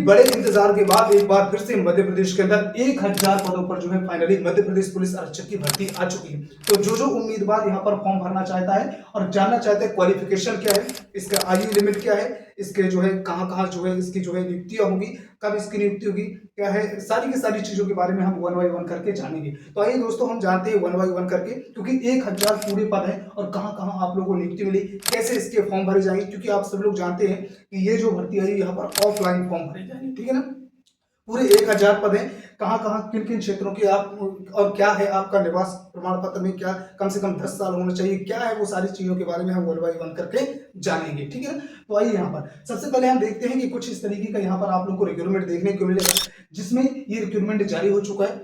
बड़े इंतजार के बाद एक बार फिर से मध्य प्रदेश के अंदर 1000 पदों पर जो है फाइनली मध्य प्रदेश पुलिस आरक्षक की भर्ती आ चुकी है। तो जो उम्मीदवार यहाँ पर फॉर्म भरना चाहता है और जानना चाहता है क्वालिफिकेशन क्या है, इसका आयु लिमिट क्या है, इसके जो है कहाँ जो है इसकी जो है नियुक्तियां होगी, कब इसकी नियुक्ति होगी, क्या है, सारी की सारी चीजों के बारे में हम वन बाई वन करके जानेंगे। तो आइए दोस्तों हम जानते हैं वन बाई वन करके, क्योंकि 1000 पूरे पद है और कहाँ कहाँ आप लोगों को नियुक्ति मिली, कैसे इसके फॉर्म भरे जाएंगे, क्योंकि आप सब लोग जानते हैं कि ये जो भर्ती है यहाँ पर ऑफलाइन फॉर्म भरे जाएंगे। ठीक है ना, पूरे 1000 पद हैं, कहाँ कहाँ किन किन क्षेत्रों की आप, और क्या है आपका निवास प्रमाण पत्र में, क्या कम से कम 10 साल होना चाहिए, क्या है, वो सारी चीजों के बारे में हम वन बाई वन करके जानेंगे। ठीक है ना, तो आइए यहाँ पर सबसे पहले हम देखते हैं कि कुछ इस तरीके का यहाँ पर आप लोग को रिक्रूटमेंट देखने को मिलेगा, जिसमें ये रिक्रूटमेंट जारी हो चुका है।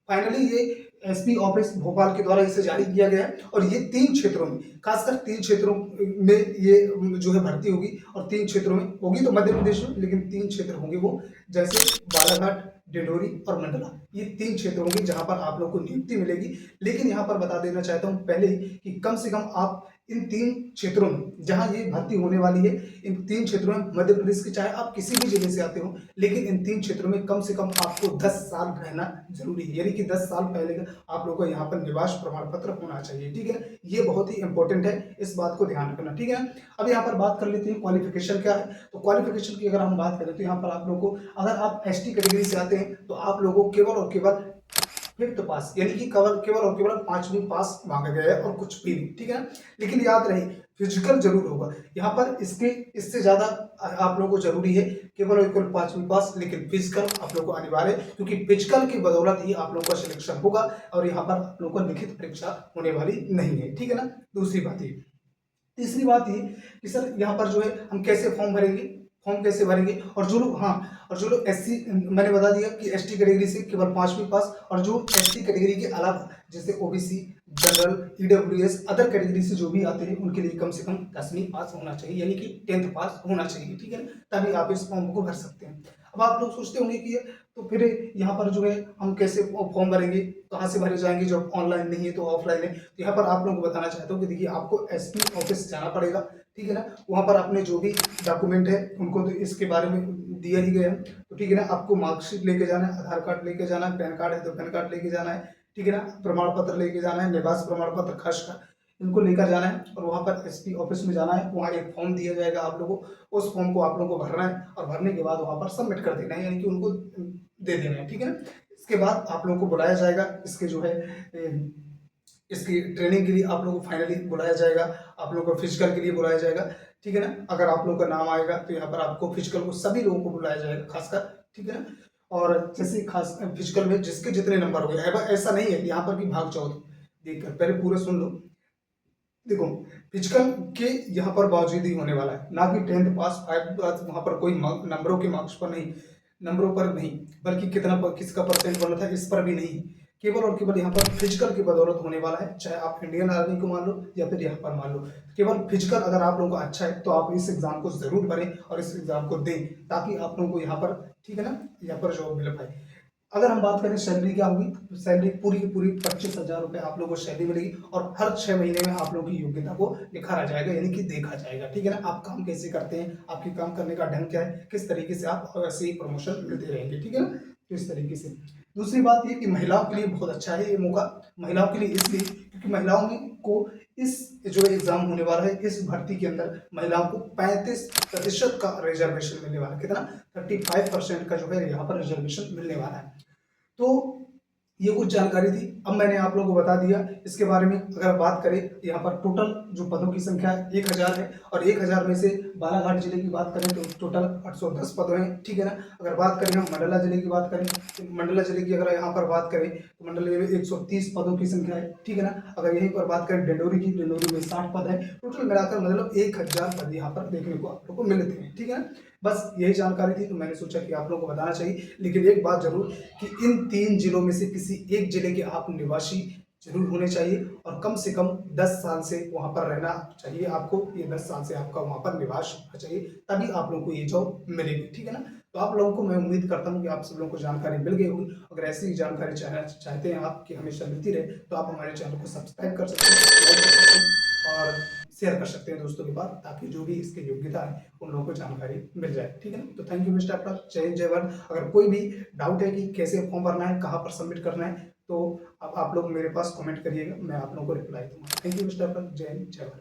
फाइनली ये एसपी ऑफिस भोपाल के द्वारा इसे जारी किया गया है और ये 3 क्षेत्रों में, खासकर 3 क्षेत्रों में ये जो है भर्ती होगी, और 3 क्षेत्रों में होगी तो मध्य प्रदेश में, लेकिन 3 क्षेत्र होंगे वो, जैसे बालाघाट, डिंडोरी और मंडला, ये 3 क्षेत्र होंगे जहां पर आप लोग को नियुक्ति मिलेगी। लेकिन यहां पर बता देना चाहता हूं पहले ही कि कम से कम आप इन 3 क्षेत्रों में जहां ये भर्ती होने वाली है, इन 3 क्षेत्रों में मध्य प्रदेश के, चाहे आप किसी भी जिले से आते हो, लेकिन इन 3 क्षेत्रों में कम से कम आपको 10 साल रहना जरूरी है, यानी कि 10 साल पहले का आप लोगों को यहाँ पर निवास प्रमाण पत्र होना चाहिए। ठीक है ना, ये बहुत ही इंपॉर्टेंट है, इस बात को ध्यान रखना। ठीक है ना, अब यहाँ पर बात कर लेते हैं क्वालिफिकेशन क्या है। तो क्वालिफिकेशन की अगर हम बात करें तो यहाँ पर आप लोग को, अगर आप एसटी कैटेगरी से आते हैं तो आप लोगों को केवल और केवल 5th पास, यानी कि केवल और केवल 5वीं पास मांगा गया है और कुछ भी नहीं। ठीक है ना, लेकिन याद रहे फिजिकल जरूर होगा यहाँ पर, इसके इससे ज्यादा आप लोगों को जरूरी है केवल और केवल 5वीं पास, लेकिन फिजिकल आप लोगों को अनिवार्य है, क्योंकि फिजिकल की बदौलत ही आप लोगों का सिलेक्शन होगा और यहाँ पर आप लोगों को लिखित परीक्षा होने वाली नहीं है। ठीक है ना, दूसरी बात ये। तीसरी बात ये कि सर यहाँ पर जो है हम कैसे फॉर्म भरेंगे, फॉर्म कैसे भरेंगे, और जो लोग, हाँ, और जो लोग एससी, मैंने बता दिया कि एसटी कैटेगरी से केवल 5वीं पास, और जो एसटी कैटेगरी के अलावा जैसे OBC, general, EWS, other category से जो भी आते हैं उनके लिए कम से कम 10वीं पास होना चाहिए, यानी कि 10th पास होना चाहिए। ठीक है, तभी आप इस फॉर्म को भर सकते हैं। अब आप लोग सोचते होंगे कि तो फिर यहाँ पर जो है हम कैसे फॉर्म भरेंगे, कहाँ से भरे जाएंगे, जब ऑनलाइन नहीं है तो ऑफलाइन है। तो यहाँ पर आप लोगों को बताना चाहता हूँ कि देखिए आपको एसपी ऑफिस जाना पड़ेगा। ठीक है ना, वहाँ पर अपने जो भी डॉक्यूमेंट है उनको तो इसके बारे में दिया ही गया है। तो ठीक है ना, आपको मार्कशीट लेके जाना है, आधार कार्ड लेके जाना है, पैन कार्ड है तो पैन कार्ड लेके जाना है। ठीक है ना, प्रमाण पत्र लेके जाना है, निवास प्रमाण पत्र खास का, इनको लेकर जाना है और वहाँ पर एसपी ऑफिस में जाना है। वहाँ एक फॉर्म दिया जाएगा आप लोगों को, उस फॉर्म को आप लोगों को भरना है और भरने के बाद वहाँ पर सबमिट कर देना है, यानी कि उनको दे देना है। ठीक है ना, इसके बाद आप लोगों को बुलाया जाएगा, इसके जो है इसकी ट्रेनिंग के लिए आप लोगों को फाइनली बुलाया जाएगा, आप लोगों को फिजिकल के लिए बुलाया जाएगा। ठीक है ना, अगर आप लोगों का नाम आएगा तो यहाँ पर आपको फिजिकल को सभी लोगों को बुलाया जाएगा खासकर। ठीक है ना, और जैसे खास फिजिकल में जिसके जितने नंबर हो गए, ऐसा नहीं है यहाँ पर कि भाग जाओ, देखकर पहले पूरे सुन लो। देखो फिजिकल के यहाँ पर बावजूद ही होने वाला है, ना कि 10th पास 5 पास, वहाँ पर कोई नंबरों के मार्क्स पर नहीं, नंबरों पर नहीं, बल्कि कितना किसका परसेंट बना था इस पर भी नहीं, केवल और केवल यहाँ पर फिजिकल की बदौलत होने वाला है। चाहे आप इंडियन आर्मी को मान लो या फिर यहाँ पर मान लो, केवल फिजिकल अगर आप लोगों को अच्छा है तो आप इस एग्जाम को जरूर भरें और इस एग्जाम को दें, ताकि आप लोगों को यहाँ पर, ठीक है ना, यहाँ पर जॉब मिल पाए। अगर हम बात करें सैलरी क्या होगी, तो सैलरी पूरी की पूरी 25,000 रुपये आप लोगों को सैलरी मिलेगी और हर 6 महीने में आप लोगों की योग्यता को निखारा जाएगा, यानी कि देखा जाएगा। ठीक है ना, आप काम कैसे करते हैं, आपके काम करने का ढंग क्या है, किस तरीके से आप वैसे ही प्रमोशन मिलते रहेंगे। ठीक है ना, तो इस तरीके से। दूसरी बात ये कि महिलाओं के लिए बहुत अच्छा है ये मौका, महिलाओं के लिए इसलिए क्योंकि महिलाओं को इस जो एग्जाम होने वाला है, इस भर्ती के अंदर महिलाओं को 35% का रिजर्वेशन मिलने वाला है। कितना? 35% का जो है यहाँ पर रिजर्वेशन मिलने वाला है। तो ये कुछ जानकारी थी, अब मैंने आप लोगों को बता दिया इसके बारे में। अगर बात करें यहाँ पर टोटल जो पदों की संख्या है 1000 है, और 1000 में से बालाघाट जिले की बात करें तो टोटल 810 पद हैं। ठीक है ना, अगर बात करें हम मंडला जिले की बात करें तो मंडला जिले की अगर यहाँ पर बात करें तो मंडला जिले में 130 पदों की संख्या है। ठीक है ना, अगर यहीं पर बात करें डिंडोरी की, डिंडोरी में 60 पद है। टोटल मिलाकर मतलब 1000 पद यहाँ पर देखने को आप लोग को मिलते हैं। ठीक है ना, बस यही जानकारी थी तो मैंने सोचा कि आप लोगों को बताना चाहिए। लेकिन एक बात जरूर कि इन 3 जिलों में से किसी एक जिले के आप निवासी जरूर होने चाहिए और कम से कम 10 साल से वहां पर रहना चाहिए आपको। ये 10 साल से आपका वहां पर निवास होना चाहिए, तभी आप लोगों को ये जॉब मिलेगी। ठीक है ना, तो आप लोगों को मैं उम्मीद करता हूँ कि आप सब लोगों को जानकारी मिल गई होगी। अगर ऐसी ही जानकारी चाहते हैं आप कि हमेशा मिलती रहे तो आप हमारे चैनल को सब्सक्राइब कर सकते हैं, लाइक कर सकते हैं और शेयर कर सकते हैं दोस्तों के पास, ताकि जो भी इसकी योग्यता है उन लोगों को जानकारी मिल जाए। ठीक है ना, तो थैंक यू मिस्टर आफ्टर, जय हिंद जय भारत। अगर कोई भी डाउट है कि कैसे फॉर्म भरना है, कहाँ पर सबमिट करना है, तो अब आप लोग मेरे पास कमेंट करिएगा, मैं आप लोगों को रिप्लाई दूंगा। थैंक यू मिस्टर आफ्टर, जय हिंद जय भारत।